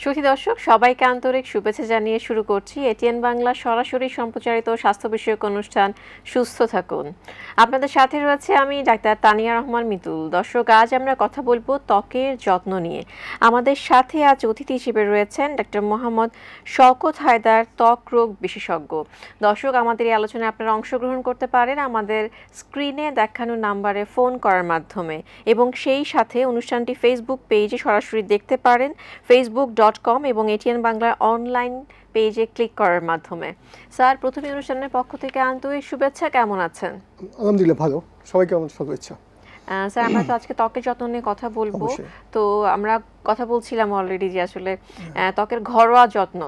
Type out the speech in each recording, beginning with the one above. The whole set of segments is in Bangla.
সুধী দর্শক সবাইকে আন্তরিক শুভেচ্ছা জানিয়ে শুরু করছি এটিএন বাংলা সরাসরি সম্প্রচারিত স্বাস্থ্য বিষয়ক অনুষ্ঠান সুস্থ থাকুন। আপনাদের সাথে রয়েছে আমি ডাক্তার তানিয়া রহমান মিতুল। দর্শক, আজ আমরা কথা বলবো ত্বকের যত্ন নিয়ে। আমাদের সাথে আজ অতিথি হিসেবে রয়েছেন ডাক্তার মোহাম্মদ শওকত হায়দার, ত্বক রোগ বিশেষজ্ঞ। দর্শক, আমাদের এই আলোচনায় আপনারা অংশগ্রহণ করতে পারেন আমাদের স্ক্রিনে দেখানো নাম্বারে ফোন করার মাধ্যমে, এবং সেই সাথে অনুষ্ঠানটি ফেসবুক পেজে সরাসরি দেখতে পারেন facebook.com এবং এটিএন বাংলার অনলাইন পেজে ক্লিক করার মাধ্যমে। স্যার, প্রথমে অনুষ্ঠানের পক্ষ থেকে আন্তরিক শুভেচ্ছা। কেমন আছেন? আলহামদুলিল্লাহ ভালো। সবাইকে আমার শুভেচ্ছা। স্যার, আমরা তো আজকে ত্বকের যত্ন নিয়ে কথা বলবো। তো আমরা কথা বলছিলাম অলরেডি যে আসলে ত্বকের ঘরোয়া যত্ন।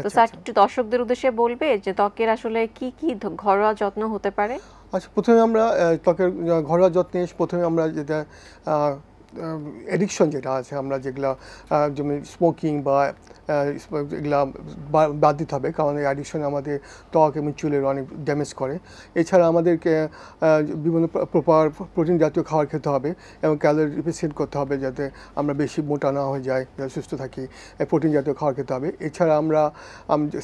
তো স্যার, একটু দর্শকদের উদ্দেশ্যে বলবে যে ত্বকের আসলে কি কি ঘরোয়া যত্ন হতে পারে? আচ্ছা, প্রথমে আমরা ত্বকের ঘরোয়া যত্নে প্রথমে আমরা যেটা এডিকশন যেটা আছে, আমরা যেগুলো যেমন স্মোকিং বা এগুলা বাদ দিতে হবে, কারণ এই অ্যাডিকশন আমাদের ত্বক এবং চুলের অনেক ড্যামেজ করে। এছাড়া আমাদেরকে বিভিন্ন প্রপার প্রোটিন জাতীয় খাবার খেতে হবে এবং ক্যালোরি ডিফিসিয়েন্ট করতে হবে, যাতে আমরা বেশি মোটা না হয়ে যাই, সুস্থ থাকি। প্রোটিন জাতীয় খাবার খেতে হবে। এছাড়া আমরা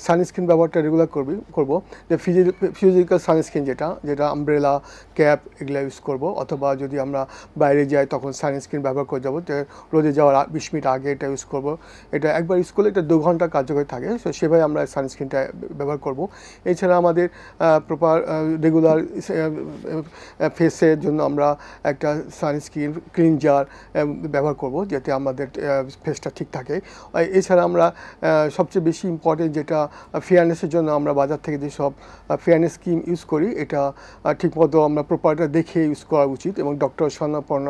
সানস্ক্রিন ব্যবহারটা রেগুলার করবো, যে ফিজিক্যাল সানস্ক্রিন যেটা আমব্রেলা, ক্যাপ এগুলো ইউজ করব, অথবা যদি আমরা বাইরে যাই তখন সানস্ক্রিন ব্যবহার করে যাবো। রোদে যাওয়ার 20 মিনিট আগে এটা ইউজ করব। এটা একবার ইউজ করলে এটা 2 ঘন্টা কার্যকরী থাকে, সো সেভাবে আমরা সানস্ক্রিনটা ব্যবহার করব। এছাড়া আমাদের প্রপার রেগুলার ফেসের জন্য আমরা একটা সানস্ক্রিন ক্লিনজার ব্যবহার করব, যাতে আমাদের ফেসটা ঠিক থাকে। এছাড়া আমরা সবচেয়ে বেশি ইম্পর্টেন্ট যেটা ফেয়ারনেসের জন্য আমরা বাজার থেকে যেসব ফেয়ারনেস ক্রিম ইউজ করি, এটা ঠিকমতো আমরা প্রপারটা দেখে ইউজ করা উচিত এবং ডক্টর শরণাপন্ন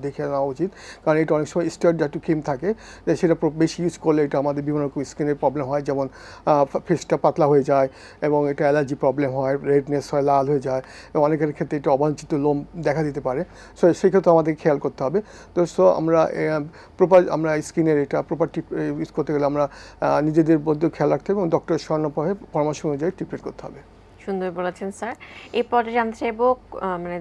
দেখে নেওয়া উচিত, কারণ এটা অনেক সময় স্টেরয়েড জাতীয় ক্রিম থাকে, সেটা বেশি ইউজ করলে এটা আমাদের বিভিন্ন রকম স্কিনের প্রবলেম হয়, যেমন ফেসটা পাতলা হয়ে যায় এবং এটা অ্যালার্জি প্রবলেম হয়, রেডনেস হয়, লাল হয়ে যায়, এবং অনেকের ক্ষেত্রে এটা অবাঞ্ছিত লোম দেখা দিতে পারে। সো সেক্ষেত্রে আমাদের খেয়াল করতে হবে। তো সো আমরা প্রপার আমরা স্কিনের এটা প্রপার ইউজ করতে গেলে আমরা নিজেদের মধ্যে খেয়াল রাখতে হবে এবং ডক্টর শরণাপন্ন পরামর্শ অনুযায়ী ট্রিটমেন্ট করতে হবে। সুন্দর বলেছেন স্যার। এরপরে জানতে চাইবো, মানে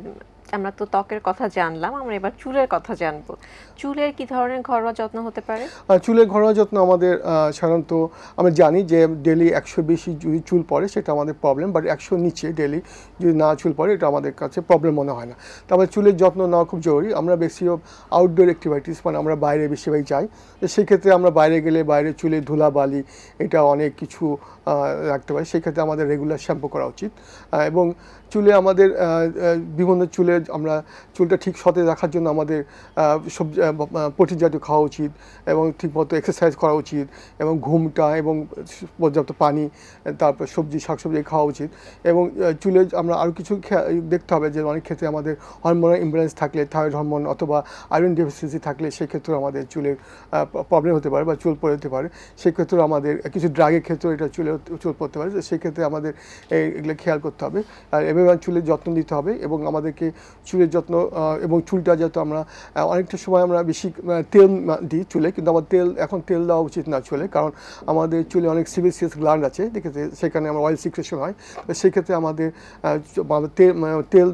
আমরা তো ত্বকের কথা জানলাম, আমরা এবার চুলের কথা জানবো। চুলের কি ধরনের ঘরোয়া যত্ন হতে পারে? চুলের ঘরোয়া যত্ন আমাদের সাধারণত আমরা জানি যে ডেলি 100 বেশি যদি চুল পড়ে সেটা আমাদের প্রবলেম, বাট 100 নিচে ডেলি যদি না চুল পড়ে এটা আমাদের কাছে প্রবলেম মনে হয় না। তারপরে চুলের যত্ন নেওয়া খুব জরুরি। আমরা বেশি আউটডোর অ্যাক্টিভিটিস, মানে আমরা বাইরে বেশিরভাগ যাই, তো সেক্ষেত্রে আমরা বাইরে গেলে বাইরে চুলে ধুলাবালি এটা অনেক কিছু রাখতে পারে, সেক্ষেত্রে আমাদের রেগুলার শ্যাম্পু করা উচিত। এবং চুলে আমাদের বিভিন্ন চুলে আমরা চুলটা ঠিক সতেজ রাখার জন্য আমাদের সবজি প্রোটিন জাতীয় খাওয়া উচিত এবং ঠিকমতো এক্সারসাইজ করা উচিত এবং ঘুমটা এবং পর্যাপ্ত পানি, তারপর সবজি শাকসবজি খাওয়া উচিত। এবং চুলে আমরা আরও কিছু দেখতে হবে, যে অনেক ক্ষেত্রে আমাদের হরমোনাল ইমব্যালেন্স থাকলে, থাইরয়েড হরমোন অথবা আয়রন ডেফিসিয়েন্সি থাকলে সেক্ষেত্রেও আমাদের চুলের প্রবলেম হতে পারে বা চুল পড়ে যেতে পারে। সেক্ষেত্রেও আমাদের কিছু ড্রাগের ক্ষেত্রেও এটা চুল পড়তে পারে, সেক্ষেত্রে আমাদের এগুলো খেয়াল করতে হবে। আর এভাবে চুলের যত্ন নিতে হবে এবং আমাদেরকে চুলের যত্ন এবং চুলটা যাতে আমরা অনেকটা সময় আমরা বেশি তেল দিই চুলে, কিন্তু আমার এখন তেল দেওয়া উচিত না চুলে, কারণ আমাদের চুলে অনেক সিবেসিয়াস গ্ল্যান্ড আছে, দেখেছে, সেখানে আমার অয়েল সিক্রেশন হয়। তো সেক্ষেত্রে আমাদের তেল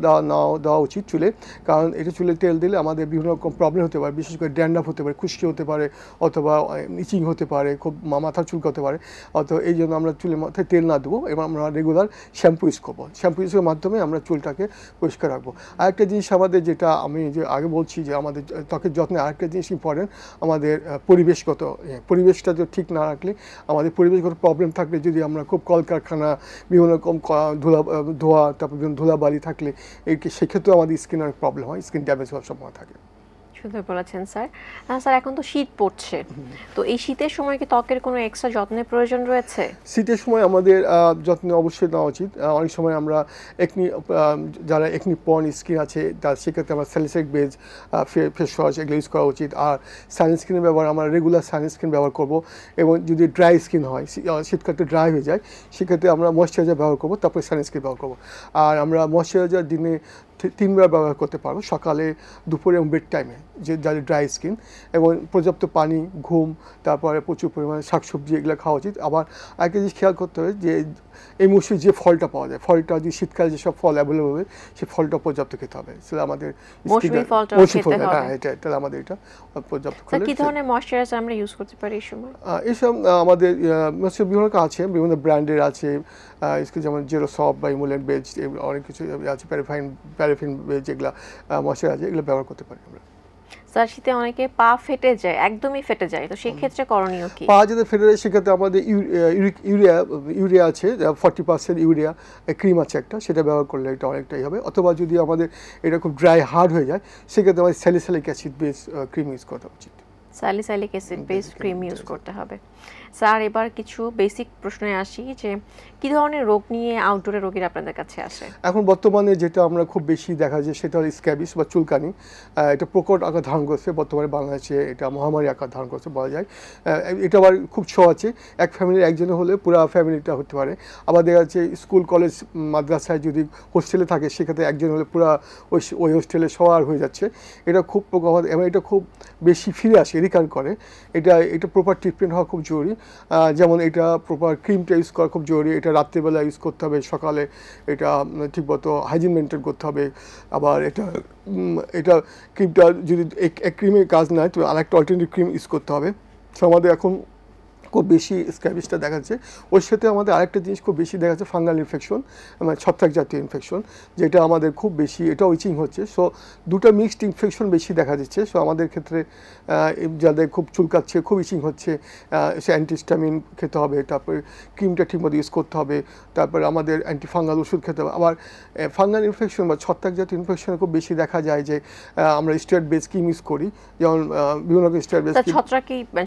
দেওয়া উচিত চুলে, কারণ এটা চুলে তেল দিলে আমাদের বিভিন্ন রকম প্রবলেম হতে পারে, বিশেষ করে ড্যান্ড্রাফ হতে পারে, খুশকি হতে পারে, অথবা ইচিং হতে পারে, খুব মাথা চুলকাতে পারে। অথবা এই জন্য আমরা চুলের মাথায় তেল না দেবো এবং আমরা রেগুলার শ্যাম্পু ইউজ করবো। শ্যাম্পু ইউজের মাধ্যমে আমরা চুলটাকে পরিষ্কার রাখবো। আরেকটা জিনিস আমাদের, যেটা আমি যে আগে বলছি, যে আমাদের ত্বকের যত্নে আরেকটা জিনিস ইম্পর্টেন্ট, আমাদের পরিবেশটা যদি ঠিক না রাখলে, আমাদের পরিবেশগত প্রবলেম থাকলে, যদি আমরা খুব কলকারখানা বিভিন্ন রকম ধোয়া, তারপর বিভিন্ন ধুলাবালি থাকলে সেক্ষেত্রেও আমাদের স্কিনের অনেক প্রবলেম হয়, স্কিন ড্যামেজ হওয়ার সম্ভাবনা থাকে। সুন্দর বলেছেন স্যার। স্যার, এখন তো শীত পড়ছে, তো এই শীতের সময় কি ত্বকের কোনো এক্সট্রা যত্নের প্রয়োজন রয়েছে? শীতের সময় আমাদের যত্ন অবশ্যই নেওয়া উচিত। অনেক সময় আমরা যারা একনি প্রন স্কিন আছে, তার সেক্ষেত্রে আমরা স্যালিসাইলিক বেজ ফেস ওয়াশ এগুলো ইউজ করা উচিত। আর সানস্ক্রিনের ব্যবহার, আমরা রেগুলার সানস্ক্রিন ব্যবহার করব। এবং যদি ড্রাই স্কিন হয়, শীতকালটা ড্রাই হয়ে যায়, সেক্ষেত্রে আমরা ময়শ্চারাইজার ব্যবহার করব, তারপরে সানস্ক্রিন ব্যবহার করব। আর আমরা ময়শ্চারাইজার দিনে 3বার ব্যবহার করতে পারবো, সকালে, দুপুরে এবং বেড টাইমে, যে যাদের ড্রাই স্কিন, এবং পর্যাপ্ত পানি, ঘুম, তারপরে প্রচুর পরিমাণে শাকসবজি এগুলো খাওয়া উচিত। আবার আরেকটা জিনিস খেয়াল করতে হবে যে এই মৌসুমে যে ফলটা পাওয়া যায়, ফলটা যদি শীতকালে যেসব ফল অ্যাভেলেবল হবে সেই ফলটা পর্যাপ্ত খেতে হবে, সেটা আমাদের মৌসুমী ফলটা খেতে হবে। হ্যাঁ, এটা তাহলে আমাদের এটা পর্যাপ্ত স্যার খেলে। কি ধরনের ময়েশ্চারাইজার আমরা ইউজ করতে পারি এই সময়? এইসব আমাদের বিভিন্ন আছে, বিভিন্ন ব্র্যান্ডের আছে, যেমন জেরো সফট বা ইমুলেন্ট বেজ, অনেক কিছু আছে, প্যারাফিন বেজ, যেগুলো ময়েশ্চারাইজার এগুলো ব্যবহার করতে পারি আমরা। স্যার শীতে অনেকে পা ফেটে যায়, একদমই ফেটে যায়, তো সেই ক্ষেত্রে করণীয় কি? পা যদি ফেটে যায় সেক্ষেত্রে আমাদের ইউরিয়া আছে, 40% ইউরিয়া ক্রিম আছে একটা, সেটা ব্যবহার করলে এটা অনেকটাই হবে। অথবা যদি আমাদের এটা খুব ড্রাই হার্ড হয়ে যায় সেক্ষেত্রে আমাদের salicylic acid base cream use করা উচিত। Salicylic acid base cream use করতে হবে। স্যার এবার কিছু বেসিক প্রশ্নে আসি, যে কি ধরনের রোগ নিয়ে আউটডোরে রোগীরা আপনাদের কাছে আসে? এখন বর্তমানে যেটা আমরা খুব বেশি দেখা যায় সেটা হলো স্ক্যাবিস বা চুলকানি। এটা প্রকট আকার ধারণ করছে বর্তমানে বাংলাদেশে, এটা মহামারী আকার ধারণ করছে বলা যায়। এটা আবার খুব ছো আছে, এক ফ্যামিলির একজনের হলে পুরো ফ্যামিলিটা হতে পারে। আবার দেখা যাচ্ছে স্কুল, কলেজ, মাদ্রাসায় যদি হোস্টেলে থাকে সেক্ষেত্রে একজন হলে পুরো ওই হোস্টেলে সবার হয়ে যাচ্ছে। এটা খুব প্রকট এবং এটা খুব বেশি ফিরে আসে, রিকার করে। এটা প্রপার ট্রিটমেন্ট হওয়া খুব জরুরি। যেমন এটা প্রপার ক্রিমটা ইউজ করা খুব জরুরি, এটা রাত্রিবেলা ইউজ করতে হবে, সকালে এটা ঠিকমতো হাইজিন মেনটেন করতে হবে। আবার এটা ক্রিমটা যদি এক ক্রিমে কাজ না হয় তো আরেকটা অল্টারনেটিভ ক্রিম ইউজ করতে হবে। সো আমাদের এখন খুব বেশি স্ক্যাবিসটা দেখা যাচ্ছে। ওর সাথে আমাদের আরেকটা জিনিস খুব বেশি দেখা যাচ্ছে, ফাঙ্গাল ইনফেকশন, মানে ছত্রাক জাতীয় ইনফেকশন, যেটা আমাদের খুব বেশি, এটাও ইচিং হচ্ছে। সো দুটো মিক্সড ইনফেকশন বেশি দেখা দিচ্ছে। সো আমাদের ক্ষেত্রে যাদের খুব চুলকাচ্ছে, খুব ইচিং হচ্ছে, সে অ্যান্টিস্টামিন খেতে হবে, তারপরে ক্রিমটা ঠিকমতো ইউজ করতে হবে, তারপরে আমাদের অ্যান্টিফাঙ্গাল ওষুধ খেতে হবে। আবার ফাঙ্গাল ইনফেকশন বা ছত্রাক জাতীয় ইনফেকশনে খুব বেশি দেখা যায় যে আমরা স্টেরয়েড বেস ক্রিম ইউজ করি, যেমন বিভিন্ন রকম স্টেরয়েড বেস ক্রিম।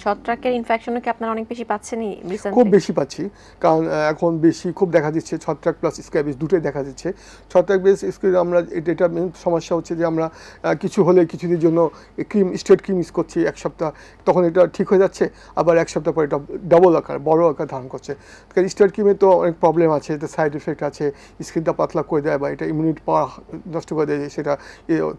ছত্রাকের ইনফেকশনও কি আপনারা অনেক বেশি পাচ্ছেনই রিসেন্টলি? খুব বেশি পাচ্ছি, কারণ এখন বেশি খুব দেখা দিচ্ছে, ছত্রাক প্লাস স্ক্যাবিস দুটোই দেখা দিচ্ছে। ছত্রাক বেস স্ক্যাবিস আমরা এটা মেন সমস্যা হচ্ছে যে আমরা কিছু হলে কিছুদিনের জন্য স্টেরয়েড ক্রিম ইউজ করছি এক সপ্তাহ, তখন এটা ঠিক হয়ে যাচ্ছে, আবার এক সপ্তাহ পরে এটা বড় আকার ধারণ করছে। কারণ স্টেরয়েড ক্রিমে তো অনেক প্রবলেম আছে, এতে সাইড এফেক্ট আছে, স্কিনটা পাতলা করে দেয় বা এটা ইমিউনিটি পাওয়ার নষ্ট করে দেয়, সেটা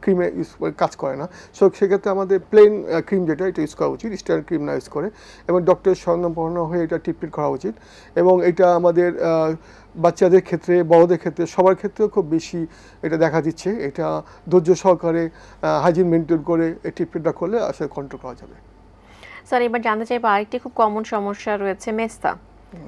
ক্রিমে ইউজ কাজ করে না। সো সেক্ষেত্রে আমাদের প্লেন ক্রিম যেটা, এটা ইউজ করা উচিত, স্টেরয়েড ক্রিম না ইউজ করে, এবং ডক্টরের শরণাপন্ন হয়ে এটা ট্রিটমেন্ট করা উচিত। এবং এটা আমাদের বাচ্চাদের ক্ষেত্রে, বড়দের ক্ষেত্রে, সবার ক্ষেত্রেও খুব বেশি এটা দেখা দিচ্ছে। এটা ধৈর্য সহকারে হাইজিন মেনটেন করে এই ট্রিটমেন্টটা করলে আসলে কন্ট্রোল করা যাবে। স্যার এবার জানতে চাইবো, আরেকটি খুব কমন সমস্যা রয়েছে মেস্তা,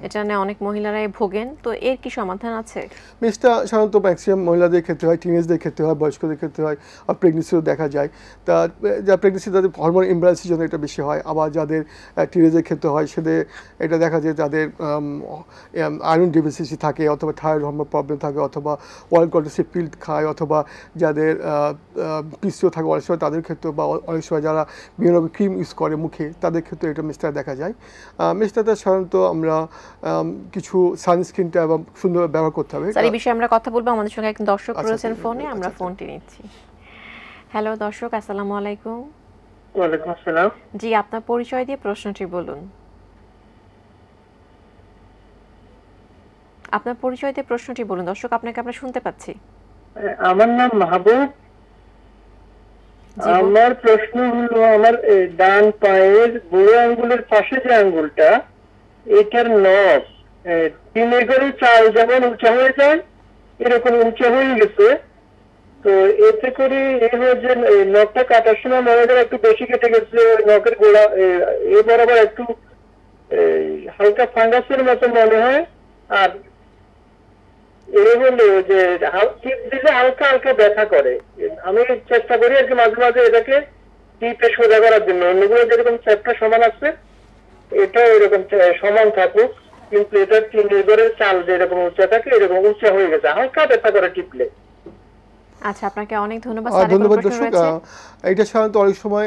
এটা নিয়ে অনেক মহিলারাই ভোগেন, তো এর কি সমাধান আছে? মেস্তা সাধারণত ম্যাক্সিমাম মহিলাদের ক্ষেত্রে হয়, টিনেজদের ক্ষেত্রে হয়, বয়স্কদের ক্ষেত্রে হয়, আর প্রেগনেন্সিও দেখা যায়। তা যা প্রেগনেন্সি তাদের হরমোন ইমব্যালেন্সের জন্য এটা বেশি হয়। আবার যাদের টিনেজের ক্ষেত্রে হয় সেদের এটা দেখা যায় তাদের আয়রন ডেফিসিয়েন্সি থাকে, অথবা থাইরয়েড হরমোন প্রবলেম থাকে, অথবা ওরাল কন্ট্রাসেপ্টিভ পিল খায়, অথবা যাদের পিসিও থাকে অনেক সময় তাদের ক্ষেত্রে, বা অনেক সময় যারা বিভিন্ন রকম ক্রিম ইউজ করে মুখে তাদের ক্ষেত্রে এটা মেস্তা দেখা যায়। মেস্তাটা সাধারণত আমরা কিছু সানস্ক্রিনটা এবং সুন্দরভাবে ব্যবহার করতে হবে। স্যার এই বিষয়ে আমরা কথা বলবো, আমাদের সঙ্গে একজন দর্শক রয়েছেন ফোনে, আমরা আচ্ছা। ফোনটি নিচ্ছি। হ্যালো দর্শক, আসসালামু আলাইকুম। ওয়ালাইকুম আসসালাম। জি, আপনার পরিচয় দিয়ে প্রশ্নটি বলুন। আপনার পরিচয় দিয়ে প্রশ্নটি বলুন, দর্শক আপনাকে আমরা শুনতে পাচ্ছি। আমার নাম মাহবুব। আমার প্রশ্ন হলো, আমার ডান পায়ের বুড়ো আঙ্গুলের পাশে যে আঙ্গুলটা, এটার নখ 3 এগোরে চাল যেমন উঁচা হয়ে যায় এরকম উঁচা হয়ে গেছে। তো এতে করে যে নখটা কাটার সময় মনে হয় একটু বেশি কেটে গেছে, নখের গোড়া এ বরাবর একটু হালকা ফাঙ্গাসের মতো মনে হয়। আর হলো যে টিপ দিলে হালকা হালকা ব্যথা করে। আমি চেষ্টা করি আর কি মাঝে মাঝে এটাকে টিপে সোজা করার জন্য, অন্যগুলো যেরকম চ্যাপটা সমান আছে এটা এরকম সমান থাকুক, কিন্তু এটা 3 এগোরের চাল যেরকম উঁচা থাকে এরকম উঁচা হয়ে গেছে, হালকা ব্যথা করে টিপলে। আচ্ছা, আপনাকে অনেক ধন্যবাদ। ধন্যবাদ দর্শক। এটা সাধারণত অনেক সময়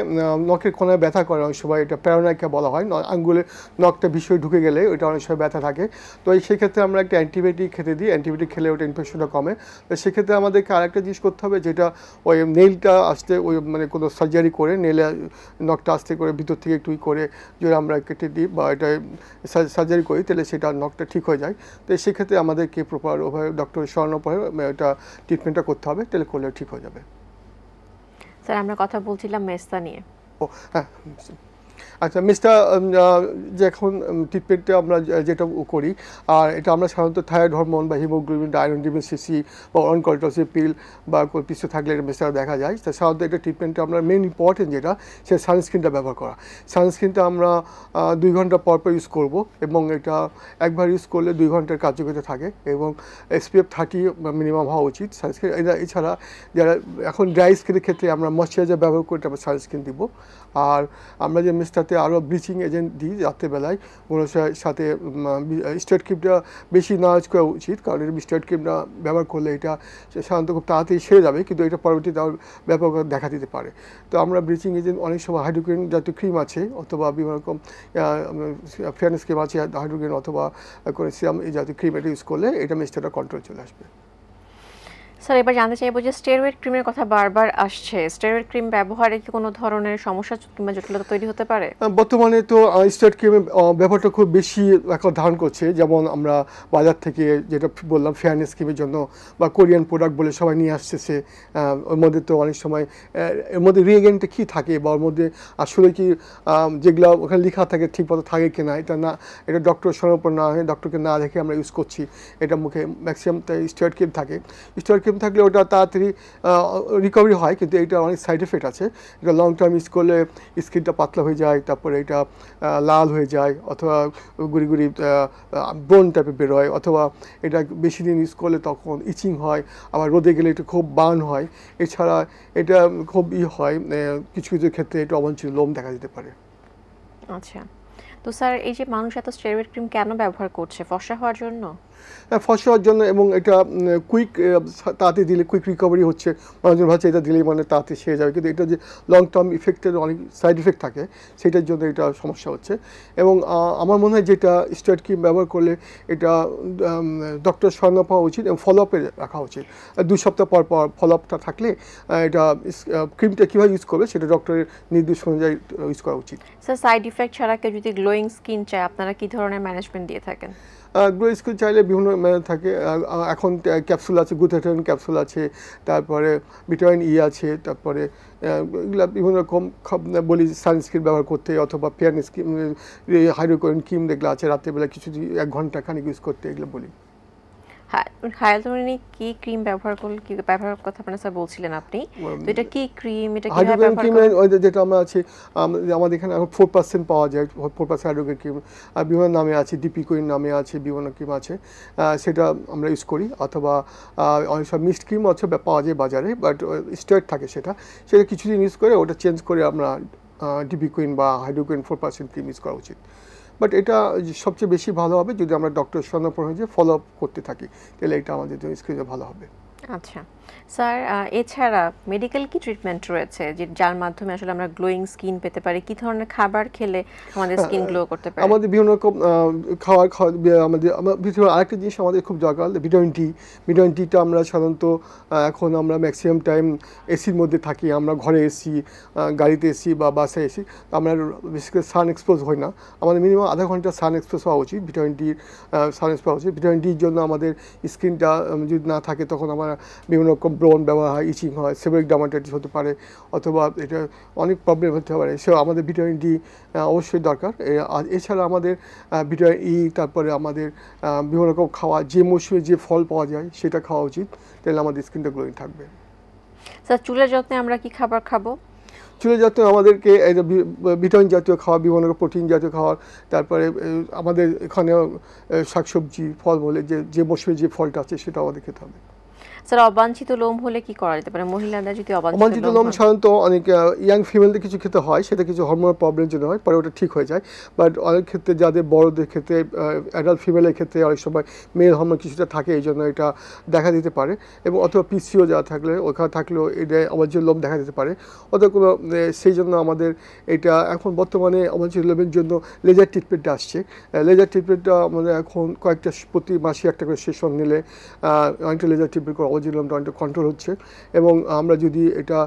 নখের কোনায় ব্যথা করে, অনেক সময় এটা প্যারানাইকা বলা হয়, আঙ্গুলে নখটা বিষয় ঢুকে গেলে ওইটা অনেক সময় ব্যথা থাকে। তো সেক্ষেত্রে আমরা একটা অ্যান্টিবায়োটিক খেতে দিই, অ্যান্টিবায়োটিক খেলে ওটা ইনফেকশনটা কমে। তো সেক্ষেত্রে আমাদেরকে আরেকটা জিনিস করতে হবে, যেটা ওই নেইলটা আসতে ওই মানে কোনো সার্জারি করে নেইলে নখটা আসতে করে ভিতর থেকে একটু করে যদি আমরা কেটে দিই বা এটা সার্জারি করি তাহলে সেটা নখটা ঠিক হয়ে যায়। তো সেক্ষেত্রে আমাদেরকে প্রপার ওভাবে ডক্টরের শরণাপন্ন এটা ট্রিটমেন্টটা করতে হবে, তাহলে তাহলে করলে ঠিক হয়ে যাবে। স্যার আমরা কথা বলছিলাম মেস্তা নিয়ে। ও হ্যাঁ, আচ্ছা মিস্টার যে এখন ট্রিটমেন্টটা আমরা যেটা করি, আর এটা আমরা সাধারণত থাইরয়েড হরমোন বা হিমোগ্লোবিন, আয়রন ডিফিসিয়েন্সি বা অনকলটসিভ পিল বা পিছু থাকলে এটা মিস্টার দেখা যায়। তা সাধারণত এটা ট্রিটমেন্টটা আমরা মেন ইম্পর্টেন্ট যেটা, সে সানস্ক্রিনটা ব্যবহার করা। সানস্ক্রিনটা আমরা 2 ঘন্টা পর পর ইউজ করব, এবং এটা একবার ইউজ করলে 2 ঘন্টার কার্যকারিতা থাকে, এবং SPF 30 মিনিমাম হওয়া উচিত সানস্ক্রিন। এছাড়া যারা এখন ড্রাই স্কিনের ক্ষেত্রে আমরা ময়শ্চারাইজার ব্যবহার করে আমরা সানস্ক্রিন দিব। আর আমরা যে মিস্টারতে আরও ব্লিচিং এজেন্ট দিই রাত্রেবেলায়, ওগুলোর সাথে স্টেরয়েড ক্রিমটা বেশি না ইউজ করা উচিত, কারণ এটা স্টেরয়েড ক্রিমটা ব্যবহার করলে এটা সাধারণত খুব তাড়াতাড়ি সেরে যাবে, কিন্তু এটা পরবর্তীতে আবার ব্যাপক দেখা দিতে পারে। তো আমরা ব্লিচিং এজেন্ট অনেক সময় হাইড্রোক্রিন জাতীয় ক্রিম আছে, অথবা বিভিন্ন রকম ফেয়ারনেস ক্রিম আছে হাইড্রোক্রিন, অথবা কোনো সিরাম এই জাতীয় ক্রিম এটা ইউজ করলে এটা মিস্টারটা কন্ট্রোল চলে আসবে। স্যার এবার জানতে চাইবো যে স্টেরয়েড ক্রিমের কথা বারবার আসছে, স্টেরয়েড ক্রিম ব্যবহারে কি কোনো ধরনের সমস্যা কিংবা জটিলতা তৈরি হতে পারে? বর্তমানে তো স্টেরয়েড ক্রিমের ব্যাপারটা খুব বেশি এখন ধারণ করছে। যেমন আমরা বাজার থেকে যেটা বললাম ফেয়ারনেস ক্রিমের জন্য বা কোরিয়ান প্রোডাক্ট বলে সবাই নিয়ে আসতেছে, ওর মধ্যে তো অনেক সময় এর মধ্যে রিএজেন্টটা কী থাকে বা ওর মধ্যে আসলে কি যেগুলো ওখানে লেখা থাকে ঠিকমতো থাকে কিনা, এটা না, এটা ডক্টর শোনার পর না হয়, ডক্টরকে না দেখে আমরা ইউজ করছি, এটা মুখে ম্যাক্সিমাম স্টেরয়েড ক্রিম থাকে। স্টেরয়েড ক্রিম থাকলে ওটা তাড়াতাড়ি রিকভারি হয়, কিন্তু এটা অনেক সাইড এফেক্ট আছে। এটা লং টার্ম ইউজ করলে স্কিনটা পাতলা হয়ে যায়, তারপরে এটা লাল হয়ে যায়, অথবা গুড়ি গুড়ি ব্রন টাইপের বেরোয়, অথবা এটা বেশি দিন ইউজ করলে তখন ইচিং হয়, আবার রোদে গেলে এটা খুব বার্ন হয়। এছাড়া এটা খুব হয়, কিছু কিছু ক্ষেত্রে এটা অবাঞ্ছিত লোম দেখা দিতে পারে। আচ্ছা, তো স্যার এই যে মানুষ এত স্টেরয়েড ক্রিম কেন ব্যবহার করছে? ফর্সা হওয়ার জন্য? ফর্সা হওয়ার জন্য, এবং এটা কুইক তাড়াতাড়ি দিলে কুইক রিকভারি হচ্ছে, মানুষজন ভাবছে এটা দিলেই মানে তাড়াতাড়ি সেরে যাবে, কিন্তু এটা যে লং টার্ম ইফেক্টের অনেক সাইড ইফেক্ট থাকে, সেটার জন্য এটা সমস্যা হচ্ছে। এবং আমার মনে হয় যেটা স্টেরয়েড ক্রিম ব্যবহার করলে এটা ডক্টর শরণাপন্ন পাওয়া উচিত এবং ফলো আপে রাখা উচিত। 2 সপ্তাহ পর পর ফলো আপটা থাকলে এটা ক্রিমটা কীভাবে ইউজ করবে সেটা ডক্টরের নির্দেশ অনুযায়ী ইউজ করা উচিত। স্যার সাইড ইফেক্ট ছাড়া কেউ যদি গ্লোয়িং স্কিন চায় আপনারা কি ধরনের ম্যানেজমেন্ট দিয়ে থাকেন? গ্লো স্কিন চাইলে বিভিন্ন থাকে, এখন ক্যাপসুল আছে, গ্লুটাথিয়ন ক্যাপসুল আছে, তারপরে ভিটামিন ই আছে, তারপরে এগুলো বিভিন্ন রকম বলি সানস্ক্রিন ব্যবহার করতে, অথবা ফেয়ারনেস ক্রিম, হাইড্রোক্লোরিন ক্রিম যেগুলো আছে রাত্রেবেলা কিছু 1 ঘন্টা খানিক ইউজ করতে, এগুলো বলি। হাইয়ালুরোনিক কি ক্রিম ব্যবহার করলে কি ব্যবহার কথা আপনারা স্যার বলছিলেন আপনি, তো এটা কি ক্রিম, এটা কিভাবে হাইড্রোক্লোরিন ব্যবহার ক্রিম করেন? যেটা আমরা আছে আমাদের এখানে 4% পাওয়া যায়, 4% হাইড্রোক্লোরিন ক্রিম, আর বিভিন্ন নামে আছে, ডিপি কুইন নামে আছে, বিভিন্ন ক্রিম আছে, সেটা আমরা ইউজ করি। অথবা অনেক সব মিক্সড ক্রিম আছে পাওয়া যায় বাজারে, বাট স্টেরয়েড থাকে, সেটা কিছুদিন ইউজ করে ওটা চেঞ্জ করে আমরা ডিপি কুইন বা হাইড্রোক্লোরিন 4% ক্রিম ইউজ করা উচিত। বাট এটা সবচেয়ে বেশি ভালো হবে যদি আমরা ডক্টর শরণাপন্ন হয়ে ফলো আপ করতে থাকি, তাহলে এটা আমাদের জন্য স্ক্রিনে ভালো হবে। আচ্ছা স্যার, এছাড়া মেডিকেল কি ট্রিটমেন্ট রয়েছে যার মাধ্যমে আসলে আমরা গ্লোয়িং স্কিন পেতে পারি? কি ধরনের খাবার খেলে আমাদের স্কিন গ্লো করতে পারে? আমাদের বিভিন্ন রকম খাওয়ার আমাদের আরেকটা জিনিস আমাদের খুব দরকার, ভিটামিন ডি। ভিটামিন ডিটা আমরা সাধারণত এখন আমরা ম্যাক্সিমাম টাইম এসির মধ্যে থাকি, আমরা ঘরে এসি, গাড়িতে এসি বা বাসে এসি, আমরা বিশেষ করে সান এক্সপোজ হই না। আমাদের মিনিমাম আধা ঘন্টা সান এক্সপোজ হওয়া উচিত, ভিটামিন ডির সান এক্সপোজ হওয়া উচিত। ভিটামিন ডির জন্য আমাদের স্কিনটা যদি না থাকে তখন আমরা বিভিন্ন রকম ব্রণ ব্যবহার হয়, ইচিং হয়, সেবরিক ডার্মাটাইটিস হতে পারে, অথবা এটা অনেক প্রবলেম হতে পারে। সে আমাদের ভিটামিন ডি অবশ্যই দরকার। আর এছাড়া আমাদের ভিটামিন ই, তারপরে আমাদের বিভিন্ন রকম খাওয়া, যে মৌসুমে যে ফল পাওয়া যায় সেটা খাওয়া উচিত, তাহলে আমাদের স্কিনটা গ্লোয়িং থাকবে। স্যার চুলের যত্নে আমরা কি খাবার খাবো? চুলের যত্ন আমাদেরকে ভিটামিন জাতীয় খাওয়া, বিভিন্ন রকম প্রোটিন জাতীয় খাওয়া, তারপরে আমাদের এখানে শাকসবজি, ফল বলে যে মৌসুমে যে ফলটা আছে সেটা আমাদের খেতে হবে। স্যার অবাঞ্ছিত লোম হলে কি করা যেতে পারে? মহিলাদের যদি অবাঞ্ছিত লোম সাধারণত অনেক ইয়াং ফিমেলদের কিছু ক্ষেত্রে হয়, সেটা কিছু হরমোনাল প্রবলেমের জন্য হয়, পরে ওটা ঠিক হয়ে যায়। বাট অনেক ক্ষেত্রে যাদের বড়দের ক্ষেত্রে, অ্যাডাল্ট ফিমেলের ক্ষেত্রে অনেক সময় মেল হরমোন কিছুটা থাকে, এই জন্য এটা দেখা দিতে পারে। এবং অথবা পিসিও যা থাকলে ওখানে থাকলেও এটা অবাঞ্ছিত লোম দেখা দিতে পারে। অথবা কোনো সেই জন্য আমাদের এটা এখন বর্তমানে অবাঞ্ছিত লোমের জন্য লেজার ট্রিটমেন্ট আসছে। লেজার ট্রিটমেন্টটা আমাদের এখন কয়েকটা প্রতি মাসে একটা করে সেশন নিলে অনেকটা লেজার ট্রিটমেন্ট করে অবাঞ্ছিত লোমটা অনেকটা কন্ট্রোল হচ্ছে। এবং আমরা যদি এটা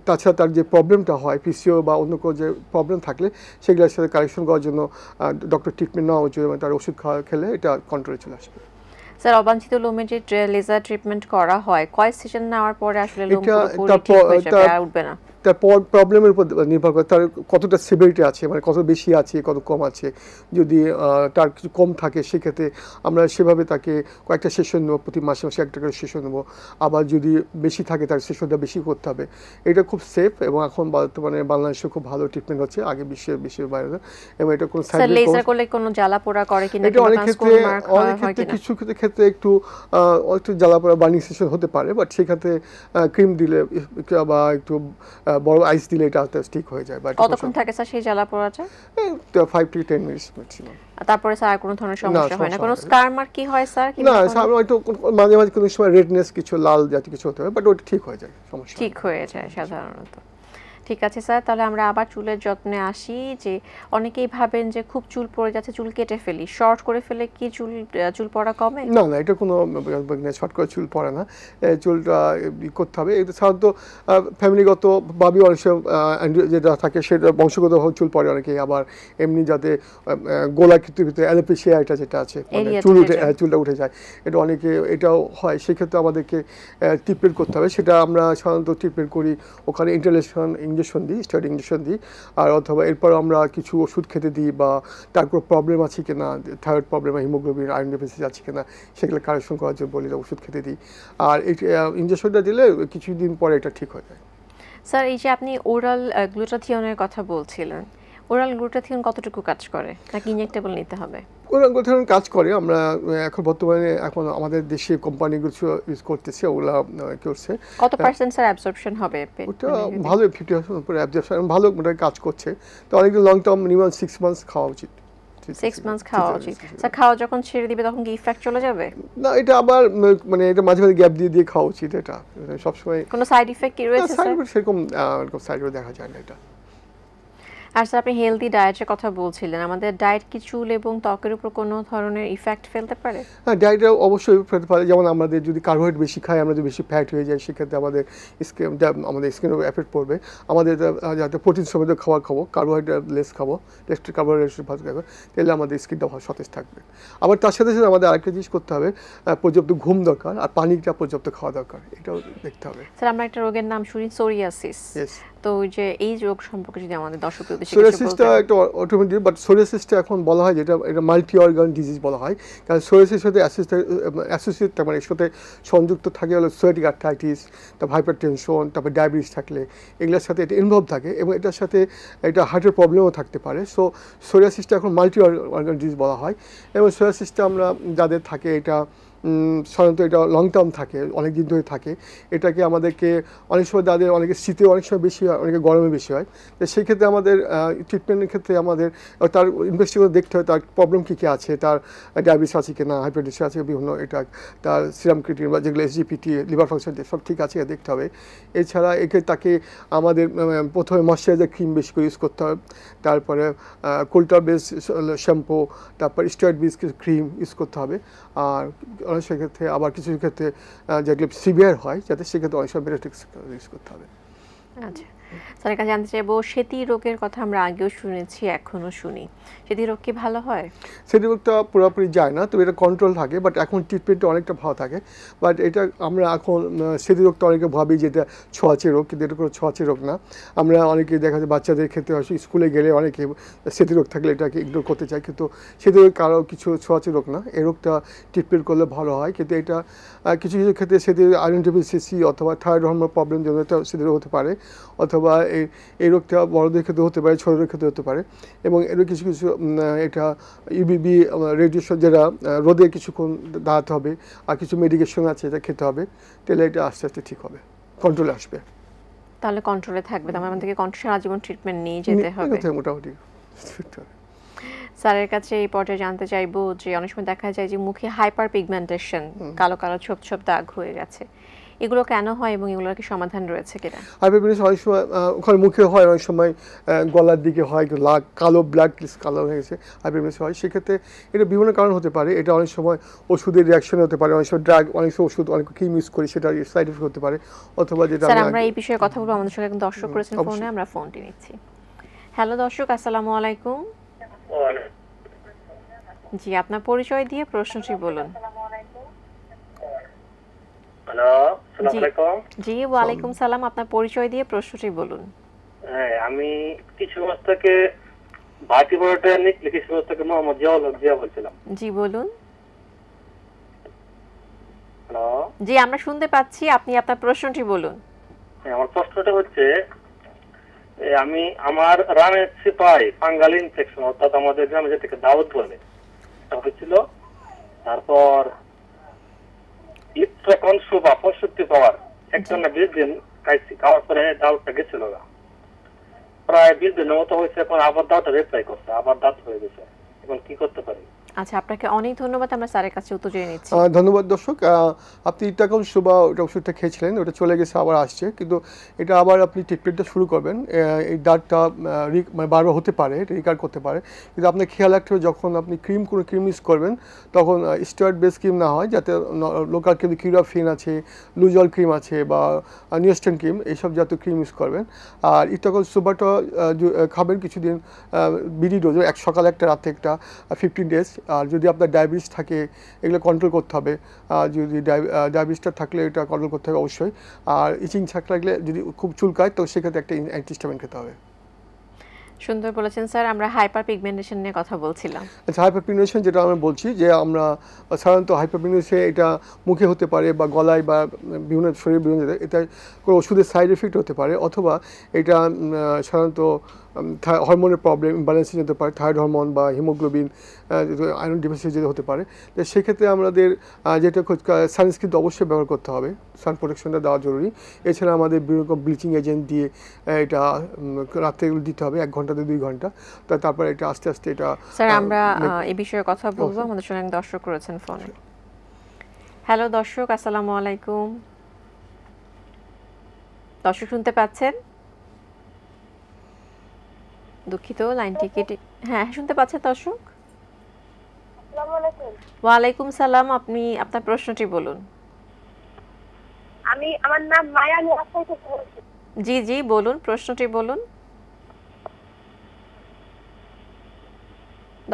তাছাড়া তার যে প্রবলেমটা হয় পিসিও বা অন্য কোনো যে প্রবলেম থাকলে সেগুলোর সাথে কারেকশন করার জন্য ডক্টর ট্রিটমেন্ট নেওয়া উচিত এবং তার ওষুধ খেলে এটা কন্ট্রোলে চলে আসবে। স্যার অবাঞ্ছিত লোমে যে লেজার ট্রিটমেন্ট করা হয় কয় সেশন নেওয়ার পরে আসলে লোম এটা পুরোপুরি ঠিক হয়ে যাবে আর উঠবে না? তার প্রবলেমের উপর নির্ভর করে, তার কতটা সিভিরিটি আছে, মানে কত বেশি আছে কত কম আছে। যদি তার কিছু কম থাকে সেক্ষেত্রে আমরা সেভাবে তাকে কয়েকটা সেশন নেবো, প্রতি মাসে মাসে একটা করে সেশন নেবো। আবার যদি বেশি থাকে তার সেশনটা বেশি করতে হবে। এটা খুব সেফ এবং এখন বর্তমানে বাংলাদেশে খুব ভালো ট্রিটমেন্ট হচ্ছে, আগে বিশ্বের বাইরে। এবং এটা কোনো স্যার লেজার করলে কোনো জ্বালা পোড়া করে কিনা, এটা অনেক ক্ষেত্রে কিছু ক্ষেত্রে একটু জ্বালা পোড়া বার্নিং সেশন হতে পারে, বাট সেক্ষেত্রে ক্রিম দিলে বা একটু বড় আইস দিলে এটা ঠিক হয়ে যায়। কতক্ষণ থাকে স্যার সেই জ্বালা পোড়াটা? 5 to 10 মিনিটস ম্যাক্সিমাম। তারপরে স্যার আর কোনো ধরনের সমস্যা হয় না? কোনো স্কার মার্ক কি হয় স্যার? না, হয়তো মাঝে মাঝে কোনো সময় রেডনেস, কিছু লাল জাতীয় কিছু হতে হয়, বাট ওটা ঠিক হয়ে যায়, সমস্যা ঠিক হয়ে যায় সাধারণত। ঠিক আছে স্যার, তাহলে আমরা আবার চুলের যত্নে আসি। যে অনেকেই ভাবেন যে খুব চুল পড়ে যাচ্ছে, চুল কেটে ফেলি, শর্ট করে ফেলে কি চুল পড়া কমে? না, এটা কোনো শর্ট করে চুল পড়ে না। চুলটা করতে হবে। এটা সাধারণত ফ্যামিলিগত ভাবে অনেক সময় যেটা থাকে সেটা বংশগতভাবে চুল পড়ে অনেকেই, আবার এমনি যাতে গোলাকৃতির ভিতরে অ্যালোপেশিয়া এটা যেটা আছে, চুলটা উঠে যায়, এটা অনেকে এটাও হয়। সেক্ষেত্রে আমাদেরকে ট্রিটমেন্ট করতে হবে। সেটা আমরা সাধারণত ট্রিটমেন্ট করি, ওখানে ইঞ্জেকশন দিই, স্টেরয়েড ইঞ্জেকশন দিই, আর অথবা এরপর আমরা কিছু ওষুধ খেতে দিই, বা তার কোনো প্রবলেম আছে কিনা, thyroid problem, haemoglobin, iron deficit আছে কিনা সেগুলো কারেকশন করার জন্য বলি, ওষুধ খেতে দিই। আর এই ইঞ্জেকশনটা দিলে কিছুদিন পরে এটা ঠিক হয়ে যায়। স্যার এই যে আপনি ওরাল গ্লুটাথিয়নের কথা বলছিলেন, ওরাল গ্লুটাথিয়ন কতটুকু কাজ করে, নাকি ইনজেক্টেবল নিতে হবে? ওরাল গ্লুটাথিয়ন কাজ করে। আমরা এখন বর্তমানে আমাদের দেশে কোম্পানিগুলো ইউজ করতেছে, ওগুলা করছে। কত পার্সেন্ট স্যার অ্যাবজর্পশন হবে? ওটা ভালো, 50% উপরে অ্যাবজর্পশন ভালো কাজ করছে। তো অনেকদিন লং টার্ম মিনিমাম 6 মান্থস খাওয়া উচিত। 6 মান্থস খাওয়া উচিত। স্যার খাওয়া যখন ছেড়ে দিবে তখন কি ইফেক্ট চলে যাবে? না, এটা আবার মানে এটা মাঝে মাঝে গ্যাপ দিয়ে খাওয়া উচিত। এটা সবসময় কোনো সাইড ইফেক্ট কি রয়েছে স্যার? সেরকম সাইড ইফেক্ট দেখা যায় না এটা। আর স্যার আপনি হেলদি ডায়েটের কথা বলছিলেন, আমাদের ডায়েট কি চুল এবং ত্বকের উপর কোনো ধরনের ইফেক্ট ফেলতে পারে? হ্যাঁ, ডায়েটে অবশ্যই ফেলতে পারে। যেমন আমাদের যদি কার্বোহাইড্রেট বেশি খাই, আমরা যদি বেশি ফ্যাট হয়ে যায়, সেক্ষেত্রে আমাদের স্কিনের উপর এফেক্ট পড়বে। আমাদের যাতে প্রোটিন সমৃদ্ধ খাবার খাবো, কার্বোহাইড্রেট লেস খাবো, টেস্টেড কার্বোহাইড্রেট ভালো খাবো, তাহলে আমাদের স্কিনটা সতেজ থাকবে। আবার তার সাথে সাথে আমাদের আরেকটা জিনিস করতে হবে, পর্যাপ্ত ঘুম দরকার, আর পানিটা পর্যাপ্ত খাওয়া দরকার, এটাও দেখতে হবে। স্যার আমরা একটা রোগের নাম শুনি, সোরিয়াসিস। তো ওই যে এই রোগ সম্পর্কে যদি আমাদের দর্শকদের উদ্দেশ্যে কিছু বলতেন। সোরিয়াসিসটা একটা অটোমেটিক, বাট সোরিয়াসিসটা এখন বলা হয় যেটা এটা মাল্টি অর্গান ডিজিজ বলা হয়। কারণ সোরিয়াসিসের সাথে অ্যাসোসিয়েট মানে এর সাথে সংযুক্ত থাকে হলো সোরিয়াটিক আর্থ্রাইটিস, তারপর হাইপারটেনশন, তারপর ডায়াবেটিস থাকলে এগুলোর সাথে এটা ইনভলভ থাকে, এবং এটার সাথে এটা হার্টের প্রবলেমও থাকতে পারে। সো সোরিয়াসিসটা এখন মাল্টি অর্গান ডিজিজ বলা হয়। এবং সোরিয়াসিসটা আমরা যাদের থাকে এটা সাধারণত এটা লং টার্ম থাকে, অনেক দিন ধরে থাকে। এটাকে আমাদেরকে অনেক সময় যাদের অনেকে শীতে অনেক সময় বেশি হয়, অনেকে গরমে বেশি হয়। তো সেই ক্ষেত্রে আমাদের ট্রিটমেন্টের ক্ষেত্রে আমাদের তার ইনভেস্টিগেশন দেখতে হয় তার প্রবলেম কী কী আছে, তার ডায়াবেটিস আছে কি না, হাইপারটেনশন আছে, বিভিন্ন এটা তার সিরাম ক্রিয়েটিনিন বা যেগুলো SGPT, লিভার ফাংশন সব ঠিক আছে দেখতে হবে। এছাড়া তাকে আমাদের প্রথমে ময়শ্চারাইজার ক্রিম বেশি করে ইউজ করতে হবে, তারপরে কোল্টার বেস শ্যাম্পু, তারপর স্টেরয়েড বেস ক্রিম ইউজ করতে হবে। আর সেক্ষেত্রে আবার কিছু ক্ষেত্রে যেগুলো সিভিয়ার হয় যাতে সেক্ষেত্রে অনেক সময় বেরোটিক্স ইউজ করতে হবে। আচ্ছা স্যারের কাছে জানতে চাইবো, সেতী রোগের কথা আমরা আগেও শুনেছি, এখনো শুনি, সেতী রোগ কি ভালো হয়? সেতী রোগটা পুরোপুরি যায় না, তবে এটা কন্ট্রোল থাকে, বাট এখন ট্রিটমেন্টটা অনেকটা ভালো থাকে। বাট এটা আমরা এখন সেতী রোগটা অনেকে ভাবি যে এটা ছোঁয়াচে রোগ, কিন্তু এটা কোনো ছোঁয়াচে রোগ না। আমরা অনেকে দেখা যায় বাচ্চাদের ক্ষেত্রে হয় স্কুলে গেলে অনেকে সেতী রোগ থাকলে এটাকে ইগনোর করতে চায়, কিন্তু সেতী রোগ কারো কিছু ছোঁয়াচে রোগ না। এই রোগটা ট্রিটমেন্ট করলে ভালো হয়, কিন্তু এটা কিছু কিছু ক্ষেত্রে সেতী আয়রন ডেফিসিয়েন্সি অথবা থাইরয়েড হরমোন প্রবলেম জন্য এটা সেতী রোগ হতে পারে, অথবা এই রোগটা বড়দের ক্ষেত্রে হতে পারে, ছোটদের ক্ষেত্রে হতে পারে। এবং এর কিছু কিছু এটা ইউভিবি রেডিয়েশন, যেটা রোদে কিছুক্ষণ দাঁড়াতে হবে, আর কিছু মেডিকেশন আছে এটা খেতে হবে, তাহলে এটা আস্তে আস্তে ঠিক হবে, কন্ট্রোলে আসবে। তাহলে কন্ট্রোলে থাকবে, তাহলে আমাদেরকে কন্ট্রোল আজীবন ট্রিটমেন্ট নিয়ে যেতে হবে মোটামুটি। স্যারের কাছে এই পর্যায়ে জানতে চাইবো যে অনেক সময় দেখা যায় যে মুখে হাইপার পিগমেন্টেশন, কালো কালো ছোপ ছোপ দাগ হয়ে গেছে, এগুলো কেন হয় এবং এগুলোর কি সমাধান রয়েছে কিনা? হাইপার পিগমেন্টেশন অনেক সময় ওখানে মুখে হয়, অনেক সময় গলার দিকে হয়, কালো ব্লাড কালো হয়ে গেছে, হাইপার পিগমেন্টেশন হয়। সেক্ষেত্রে এটা বিভিন্ন কারণ হতে পারে। এটা অনেক সময় ওষুধের রিয়াকশন হতে পারে, অনেক সময় ড্রাগ, অনেক সময় ওষুধ অনেক ক্রিম ইউজ করি সেটা সাইড এফেক্ট হতে পারে, অথবা যেটা আমরা এই বিষয়ে কথা বলবো। আমাদের সঙ্গে একজন দর্শক করেছেন ফোনে, আমরা ফোনটি নিচ্ছি। হ্যালো দর্শক, আসসালামু আলাইকুম। জি, আপনার পরিচয় দিয়ে প্রশ্নটি বলুন। আসসালামু আলাইকুম। জি ওয়ালাইকুম সালাম, আপনার পরিচয় দিয়ে প্রশ্নটি বলুন। হ্যাঁ, আমি কিছু মাস থেকে ভার্টিব্রেটা কিছু মাস থেকে মোহাম্মদ জিয়া বলছিলাম। জি বলুন। হ্যালো। জি আমরা শুনতে পাচ্ছি, আপনি আপনার প্রশ্নটি বলুন। হ্যাঁ, আমার প্রশ্নটা হচ্ছে আমি আমার রানের সিপাই ফাঙ্গাল ইনফেকশন, অর্থাৎ আমাদের গ্রামে যেটাকে দাউদ বলে, এটা হয়েছিল। তারপর ইত্রাকন সুবা 65 পাওয়ার একজনে 20 দিন খাইছি, খাওয়ার পরে দাউদটা গেছিল না, প্রায় 20 দিনের মতো হয়েছে। এখন আবার দাউদটা রেপ্লাই করছে, আবার দাঁত হয়ে গেছে। এখন কি করতে পারি? আচ্ছা আপনাকে অনেক ধন্যবাদ, আমরা স্যারের কাছে উত্তর জেনে নিচ্ছি। ধন্যবাদ দর্শক। আপনি ইটাকন সুবা ওটা ওষুধটা খেয়েছিলেন, ওটা চলে গেছে, আবার আসছে, কিন্তু এটা আবার আপনি ট্রিটমেন্টটা শুরু করবেন। এই দাঁতটা মানে বারবার হতে পারে, এটা রিকার করতে পারে, কিন্তু আপনার খেয়াল রাখতে হবে যখন আপনি কোনো ক্রিম ইউজ করবেন তখন স্টেরয়েড বেস ক্রিম না হয়, যাতে লোকাল ক্রিম কিউরাফিন আছে, লুজল ক্রিম আছে বা নিউস্টেন ক্রিম, এইসব জাতীয় ক্রিম ইউজ করবেন। আর ইটাকন সুবাটা খাবেন কিছুদিন বিডি ডোজে, এক সকালে একটা রাতে একটা 15 ডেজ। আর যদি আপনার ডায়াবেটিস থাকে এগুলো কন্ট্রোল করতে হবে, যদি ডায়াবেটিসটা থাকলে এটা কন্ট্রোল করতে হবে অবশ্যই। আর ইচিং লাগলে যদি খুব চুলকায় তো সেক্ষেত্রে একটা অ্যান্টিহিস্টামিন খেতে হবে। সুন্দর বলেছেন স্যার, আমরা হাইপার পিগমেন্টেশন নিয়ে কথা বলছিলাম। আচ্ছা, হাইপারপিগমেন্টেশন যেটা আমরা বলছি যে আমরা সাধারণত হাইপারপিগমেন্টেশন এটা মুখে হতে পারে বা গলায় বা বিভিন্ন শরীরের বিভিন্ন জায়গায়, এটা কোনো ওষুধের সাইড এফেক্ট হতে পারে, অথবা এটা সাধারণত হরমোনের প্রবলেম ইমব্যালেন্সে যেতে পারে, থাইরয়েড হরমোন বা হিমোগ্লোবিন আয়রন ডিফিসিয়েন্সি যেতে হতে পারে। তো সেক্ষেত্রে আমাদের যেটা সানস্ক্রিন তো অবশ্যই ব্যবহার করতে হবে, সান প্রোটেকশনটা দেওয়া জরুরি। এছাড়া আমাদের বিভিন্ন রকম ব্লিচিং এজেন্ট দিয়ে এটা রাত্রে দিতে হবে, 1 ঘন্টা থেকে 2 ঘন্টা। তারপরে এটা আস্তে আস্তে এটা স্যার আমরা এই বিষয়ে কথা বলবো, আমাদের সঙ্গে এক দর্শক রয়েছেন ফোনে। হ্যালো দর্শক, আসসালামু আলাইকুম। দর্শক শুনতে পাচ্ছেন? দুঃখিত, লাইনটি কেটে। হ্যাঁ শুনতে পাচ্ছেন দর্শক? ওয়ালাইকুম সালাম, আপনি আপনার প্রশ্নটি বলুন। আমার নাম মায়া, আমি রাজশাহী থেকে বলছি। জি জি বলুন, প্রশ্নটি বলুন।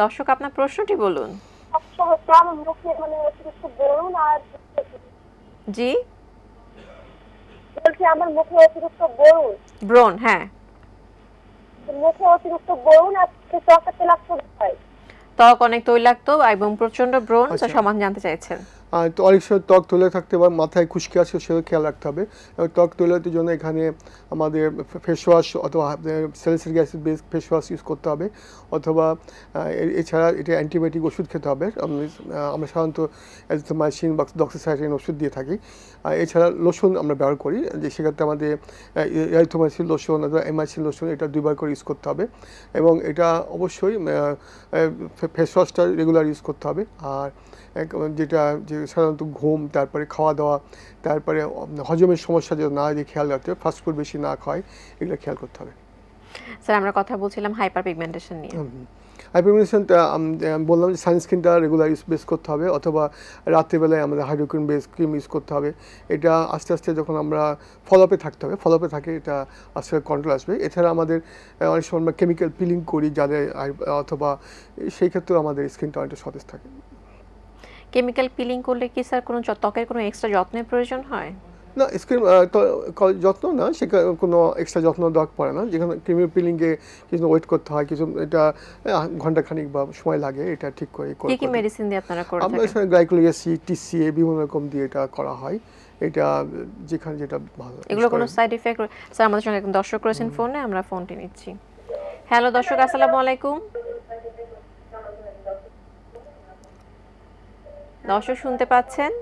দর্শক আপনার প্রশ্নটি বলুন। সমস্যা হচ্ছে আমার মুখে মানে অতিরিক্ত ব্রণ, আর জি বলছি আমার মুখে অতিরিক্ত ব্রণ, ব্রণ, হ্যাঁ মুখে অতিরিক্ত ব্রণ আর ত্বকে তৈলাক্ত হয়। ত্বক অনেক তৈলাক্ত এবং প্রচন্ড ব্রণ, আচ্ছা। সমাধান জানতে চাইছেন। তো অনেক সময় ত্বক তৈলাক্ত থাকতে পারে, মাথায় খুশকি আছে, সেটা খেয়াল রাখতে হবে। এবং ত্বক তৈলাক্তের জন্য এখানে আমাদের ফেস ওয়াশ অথবা salicylic acid base face wash use করতে হবে, অথবা এছাড়া এটা অ্যান্টিবায়োটিক ওষুধ খেতে হবে। আমরা সাধারণত অ্যাজিথ্রোমাইসিন বা ডক্সিসাইক্লিন ওষুধ দিয়ে থাকি। এছাড়া লোশন আমরা ব্যবহার করি, যে সেক্ষেত্রে আমাদের এরিথ্রোমাইসিন লোশন অথবা এমাইসিন লোশন এটা 2 বার করে ইউজ করতে হবে। এবং এটা অবশ্যই ফেস ওয়াশটা রেগুলার ইউজ করতে হবে। আর যেটা যে সাধারণত ঘুম, তারপরে খাওয়া দাওয়া, তারপরে হজমের সমস্যা যেন না হয় খেয়াল রাখতে হবে, ফাস্টফুড বেশি না খায়, এগুলো খেয়াল করতে হবে। স্যার আমরা কথা বলছিলাম হাইপার পিগমেন্টেশন নিয়ে। হাইপারপিগমেন্টেশনটা বললাম যে সানস্ক্রিনটা রেগুলার বেস করতে হবে, অথবা রাত্রিবেলায় আমাদের হাইড্রোক্রিন বেস ক্রিম ইউজ করতে হবে। এটা আস্তে আস্তে যখন আমরা ফলোআপে থাকতে হবে, ফলোআপে থাকে এটা আস্তে আস্তে কন্ট্রোল আসবে। এছাড়া আমাদের অনেক সময় আমরা কেমিক্যাল পিলিং করি যাদের, অথবা সেই ক্ষেত্রেও আমাদের স্কিনটা অনেকটা সতেজ থাকে। কেমিক্যাল পিলিং করলে কি স্যার কোনো ত্বকের কোনো এক্সট্রা যত্নের প্রয়োজন হয়? না, স্কিন যত্ন না, সেখানে কোনো এক্সট্রা যত্ন দেওয়া পড়ে না। যেখানে ক্রিমি পিলিংয়ে কিছু ওয়েট করতে হয়, কিছু এটা ঘন্টাখানিক বা সময় লাগে এটা ঠিক করে। কি কি মেডিসিন দিয়ে আপনারা করে আমরা থাকেন? গ্লাইকোলিক অ্যাসিড, টিসিএ বিভিন্ন রকম দিয়ে এটা করা হয়। এটা যেখানে যেটা ভালো। এগুলো কোনো সাইড ইফেক্ট? স্যার আমাদের সঙ্গে একজন দর্শক রয়েছেন ফোনে, আমরা ফোনটি নিচ্ছি। হ্যালো দর্শক, আসসালামু আলাইকুম। দর্শক শুনতে পাচ্ছেন?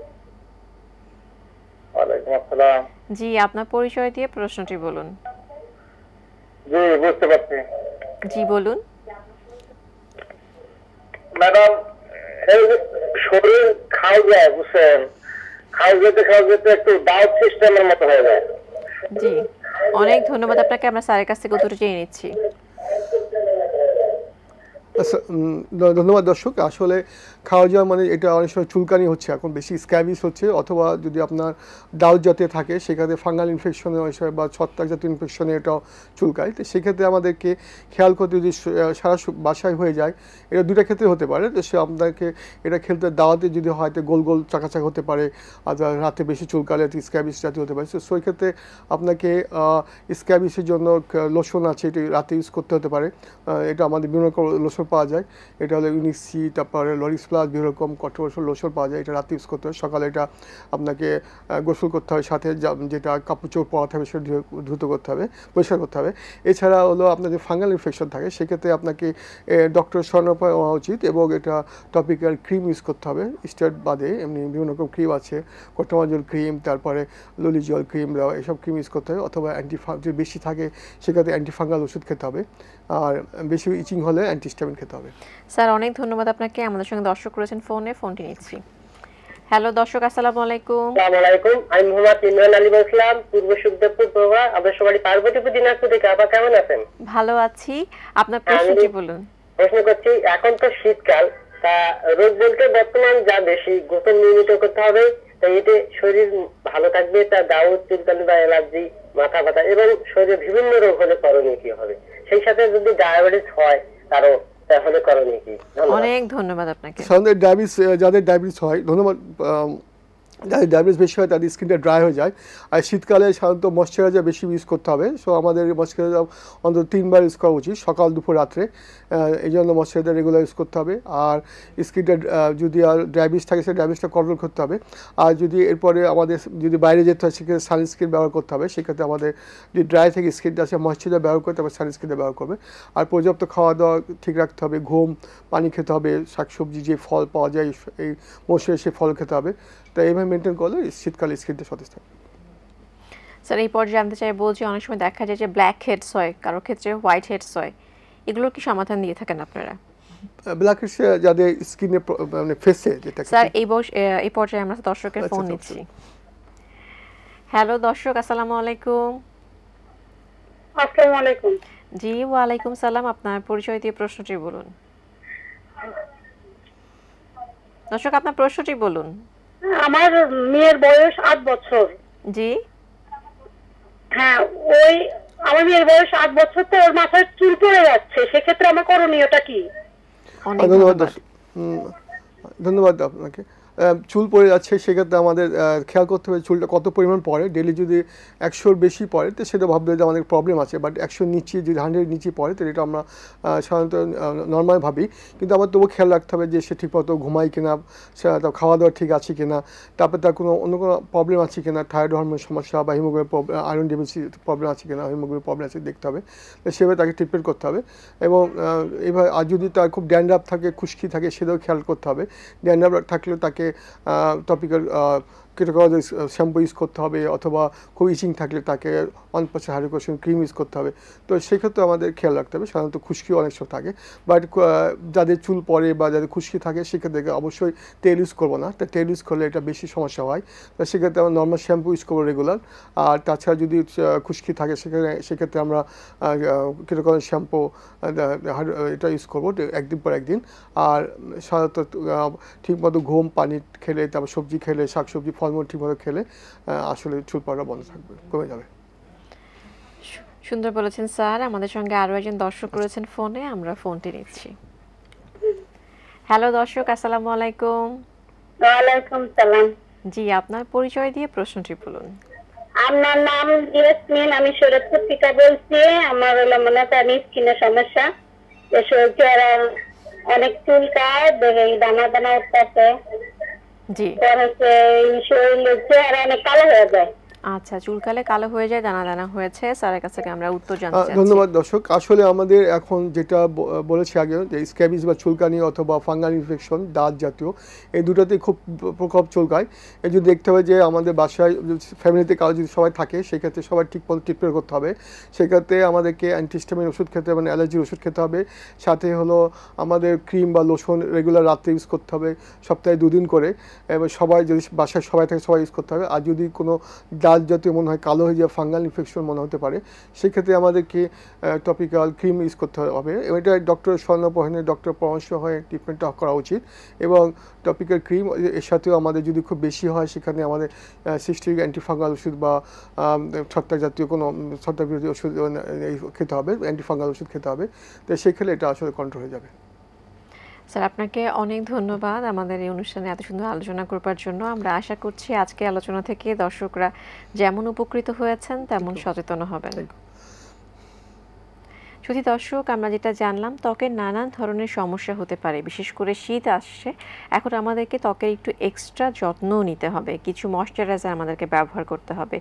ওয়ালাইকুম আসসালাম। জি আপনার পরিচয় দিয়ে প্রশ্নটি বলুন। জি বুঝতে পারছি। জি বলুন। ম্যাডাম, এই শরীর খাওয়া যায়, বুঝছেন, খাওয়া যেতে একটু ডাউট সিস্টেমের মতো হয়ে যায়। জি অনেক ধন্যবাদ আপনাকে, আমরা স্যারের কাছ থেকে উত্তর চেয়ে নিচ্ছি। আচ্ছা, ধন্যবাদ দর্শক। আসলে খাওয়া যাওয়া মানে এটা অনেক সময় চুলকানি হচ্ছে, এখন বেশি স্ক্যাবিস হচ্ছে, অথবা যদি আপনার ডাউট জাতীয় থাকে সেক্ষেত্রে ফাঙ্গাল ইনফেকশনে অনেক সময় বা ছত্রাক জাতীয় ইনফেকশনে এটাও চুলকায়। তো সেক্ষেত্রে আমাদেরকে খেয়াল করতে, যদি সারা বাসায় হয়ে যায়, এটা দুটা ক্ষেত্রে হতে পারে। তো সে আপনাকে এটা খেলতে দাওয়াতে যদি হয়তো গোল গোল চাকা চাকা হতে পারে, আর রাতে বেশি চুলকালে স্ক্যাবিস জাতীয় হতে পারে। তো সেই ক্ষেত্রে আপনাকে স্ক্যাবিসের জন্য লোশন আছে, এটি রাতে ইউজ করতে হতে পারে। এটা আমাদের বিভিন্ন রকম লোশন পাওয়া যায়। এটা হলো ইউনিক সি, তারপরে লরিক্স প্লাস, বিভিন্ন রকম কন্ট্রোভার্সিয়াল লোশন পাওয়া যায়। এটা রাতে ইউজ করতে হয়, সকালে এটা আপনাকে গোসল করতে হয়, সাথে যেটা কাপড় চোপড় পরাতে হবে সেটা দ্রুত করতে হবে, পরিষ্কার করতে হবে। এছাড়া হলো আপনার যে ফাঙ্গাল ইনফেকশন থাকে সেক্ষেত্রে আপনাকে ডক্টরের শরণাপন্ন হওয়া উচিত, এবং এটা টপিক্যাল ক্রিম ইউজ করতে হবে। স্টেরয়েড বাদে এমনি বিভিন্ন রকম ক্রিম আছে, কোটামাজল ক্রিম, তারপরে ললিজল ক্রিম, এসব ক্রিম ইউজ করতে হবে। অথবা যদি বেশি থাকে সেক্ষেত্রে অ্যান্টিফাঙ্গাল ওষুধ খেতে হবে, আর বেশি ইচিং হলে অ্যান্টিস্টামিন খেতে হবে। স্যার অনেক ধন্যবাদ আপনাকে। আমাদের সঙ্গে দর্শক রয়েছেন ফোনটি নিচ্ছি। হ্যালো দর্শক, আসসালামু আলাইকুম। আসসালামু আলাইকুম, আমি মোহাম্মদ ইমরান আলী বলছিলাম, পূর্ব সুখদেবপুর প্রভা। আপনার সবাই পার্বতীপুর দিনাজপুর থেকে। আপা কেমন আছেন? ভালো আছি, আপনার প্রশ্নটি বলুন। প্রশ্ন করছি, এখন তো শীতকাল, তা রোগ বলতে বর্তমান যা বেশি, গোসল নিয়মিত করতে হবে, তাই এতে শরীর ভালো থাকবে, তা দাউদ, চুলকানি বা অ্যালার্জি, মাথা ব্যথা এবং শরীরে বিভিন্ন রোগ হলে করণীয় কি হবে? সেই সাথে যদি ডায়াবেটিস হয় তারও, তাহলে করণীয় কি? অনেক ধন্যবাদ আপনাকে। সাধারণত যাদের ডায়াবেটিস হয়, ধন্যবাদ, যাদের ডায়াবেটিস বেশি হয় তাদের স্কিনটা ড্রাই হয়ে যায়। আর শীতকালে সাধারণত ময়শ্চারাইজার বেশি ইউজ করতে হবে। সো আমাদের ময়শ্চারাইজার অন্তত 3 বার ইউজ করা উচিত, সকাল, দুপুর, রাত্রে। এই জন্য ময়শ্চারাইজার রেগুলার ইউজ করতে হবে। আর স্কিনটা যদি আর ডায়াবেটিস থাকে, সেই ডায়াবেটিসটা কন্ট্রোল করতে হবে। আর যদি এরপরে আমাদের যদি বাইরে যেতে হয় সেক্ষেত্রে সানস্ক্রিন ব্যবহার করতে হবে। সেক্ষেত্রে আমাদের যদি ড্রাই থেকে স্কিনটা আছে, ময়শ্চারাইজার ব্যবহার করতে হবে, সানস্ক্রিনটা ব্যবহার করবে। আর পর্যাপ্ত খাওয়া দাওয়া ঠিক রাখতে হবে, ঘুম, পানি খেতে হবে, শাকসবজি, যে ফল পাওয়া যায় এই মৌসুমে সেই ফল খেতে হবে। তাই এইভাবে মেনটেন করলে শীতকালে স্কিনটা সতেজ থাকে। স্যার এই পর্যায়ে জানতে চাই, বলছি অনেক সময় দেখা যায় যে ব্ল্যাক হেডস হয়, কারোর ক্ষেত্রে হোয়াইট হেডস হয়, এগুলোর কি সমাধান দিয়ে থাকেন আপনারা? ব্ল্যাক হেডস যাদের স্কিনে মানে ফেসে যেটা। স্যার এই পর্যায়ে আমরা দর্শকের ফোন নিচ্ছি। হ্যালো দর্শক, আসসালামু আলাইকুম। আসসালামু আলাইকুম। জি ওয়ালাইকুম সালাম, আপনার পরিচয় দিয়ে প্রশ্নটি বলুন। দর্শক আপনার প্রশ্নটি বলুন। আমার মেয়ের বয়স 8 বছর। জি। হ্যাঁ, ওই আমার মেয়ের বয়স 8 বছর, তো ওর মাথায় চুল পড়ে যাচ্ছে, সেক্ষেত্রে আমার করণীয়টা কি? অনেক ধন্যবাদ ধন্যবাদ। ধন্যবাদ আপনাকে। চুল পড়ে যাচ্ছে, সেক্ষেত্রে আমাদের খেয়াল করতে হবে চুলটা কত পরিমাণ পড়ে। ডেলি যদি 100-র বেশি পড়ে তো সেটা ভাববে যে আমাদের প্রবলেম আছে, বাট 100-র নিচে যদি 100-এর নিচে পড়ে তো এটা আমরা সাধারণত নর্মাল ভাবি। কিন্তু আমার তবুও খেয়াল রাখতে হবে যে সে ঠিকমতো ঘুমায় কিনা, সে খাওয়া দাওয়া ঠিক আছে কিনা, তারপরে তার অন্য কোনো প্রবলেম আছে কিনা, থাইরয়েড হরমোনের সমস্যা বা হিমোগ্লোবিন আয়রন ডেফিসিয়েন্সি প্রবলেম আছে কিনা, হিমোগ্লোবিন প্রবলেম আছে দেখতে হবে। তো সেভাবে তাকে ট্রিটমেন্ট করতে হবে। এবং এবার আর যদি তার খুব ড্যান্ড্রাফ থাকে, খুশকি থাকে, সেটাও খেয়াল করতে হবে। ড্যান্ড্রাফ থাকলেও তাকে টপিক্যাল কেটোকলাইজ শ্যাম্পু ইউজ করতে হবে, অথবা খুব ইচিং থাকলে তাকে 1% হাইড্রোকোশন ক্রিম ইউজ করতে হবে। তো সেক্ষেত্রে আমাদের খেয়াল রাখতে হবে। সাধারণত খুশকিও অনেক সময় থাকে, বাট যাদের চুল পড়ে বা যাদের খুশকি থাকে সেক্ষেত্রে অবশ্যই তেল ইউজ করবো না। তা তেল ইউজ করলে এটা বেশি সমস্যা হয়। তো সেক্ষেত্রে আমরা নর্মাল শ্যাম্পু ইউজ করবো রেগুলার। আর তাছাড়া যদি খুশকি থাকে সেক্ষেত্রে আমরা কেটোকলাইজ শ্যাম্পু এটা ইউজ করবো একদিন পর একদিন। আর সাধারণত ঠিকমতো ঘুম, পানি খেলে, তারপর সবজি খেলে, শাকসবজি, ফলমূল ঠিকমতো খেলে আসলে চুল পড়া বন্ধ থাকবে, কমে যাবে। সুন্দর বলেছেন স্যার। আমাদের সঙ্গে আরো একজন দর্শক রয়েছেন ফোনে, আমরা ফোনটি নিচ্ছি। হ্যালো দর্শক, আসসালামু আলাইকুম। ওয়ালাইকুম সালাম। জি, আপনার পরিচয় দিয়ে প্রশ্নটি বলুন। আমার নাম ইয়াসমিন, আমি শরীয়তপুর থেকে বলছি। আমার হলো মনে করেন স্কিনের সমস্যা, চেহারা অনেক চুলকায়, দানা দানা উঠতেছে। জি। শরীরের চেহারা অনেক কালো হয়ে যায়। আচ্ছা, চুলকালে কালো হয়ে যায়, দানা দানা হয়েছে, স্যারের কাছ থেকে আমরা উত্তর জানতে চাচ্ছি। ধন্যবাদ দর্শক। আসলে আমাদের এখন যেটা বলেছি আগে, যে স্ক্যাবিস বা চুলকানি অথবা ফাঙ্গাল ইনফেকশন, দাঁত জাতীয়, এই দুটোতেই খুব প্রকোপ চুলকায়। এই যদি দেখতে হবে যে আমাদের বাসায় ফ্যামিলিতে কারো যদি সবাই থাকে, সেক্ষেত্রে সবাই ঠিক মতো ট্রিটমেন্ট করতে হবে। সেক্ষেত্রে আমাদেরকে অ্যান্টিহিস্টামিন ওষুধ খেতে হবে, মানে অ্যালার্জির ওষুধ খেতে হবে। সাথে হলো আমাদের ক্রিম বা লোশন রেগুলার রাত্রে ইউজ করতে হবে, সপ্তাহে 2 দিন করে। এবং সবাই যদি বাসায় সবাই থাকে সবাই ইউজ করতে হবে। আর যদি কোনো লাল জাতীয় মনে হয়, কালো হয়ে যাওয়া ফাঙ্গাল ইনফেকশন মনে হতে পারে, সেক্ষেত্রে আমাদেরকে টপিক্যাল ক্রিম ইউজ করতে হবে। এটা ডক্টর স্বর্ণপহনের ডক্টর পরামর্শ হয়ে ট্রিটমেন্টটা করা উচিত। এবং টপিক্যাল ক্রিম এর সাথেও আমাদের যদি খুব বেশি হয় সেখানে আমাদের সিস্টেমিক অ্যান্টিফাঙ্গাল ওষুধ বা ছত্রাক জাতীয় কোনো ছত্রাক বিরোধী ওষুধ খেতে হবে, অ্যান্টিফাঙ্গাল ওষুধ খেতে হবে। তো সেই ক্ষেত্রে এটা আসলে কন্ট্রোল হয়ে যাবে। স্যার আপনাকে অনেক ধন্যবাদ আমাদের এই অনুষ্ঠানে এত সুন্দর আলোচনা করবার জন্য। আমরা আশা করছি আজকে আলোচনা থেকে দর্শকরা যেমন উপকৃত হয়েছেন তেমন সচেতন হবেন। যদি দর্শক, আমরা যেটা জানলাম, ত্বকের নানান ধরনের সমস্যা হতে পারে, বিশেষ করে শীত আসছে, এখন আমাদেরকে ত্বকের একটু এক্সট্রা যত্নও নিতে হবে, কিছু ময়শ্চারাইজার আমাদেরকে ব্যবহার করতে হবে।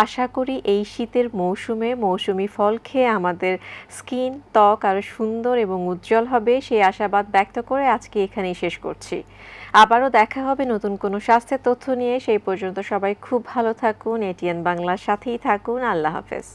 আশা করি এই শীতের মৌসুমে মৌসুমি ফল খেয়ে আমাদের স্কিন, ত্বক আরও সুন্দর এবং উজ্জ্বল হবে, সেই আশাবাদ ব্যক্ত করে আজকে এখানেই শেষ করছি। আবারও দেখা হবে নতুন কোনো স্বাস্থ্যের তথ্য নিয়ে। সেই পর্যন্ত সবাই খুব ভালো থাকুন, এটিএন বাংলার সাথেই থাকুন। আল্লাহ হাফেজ।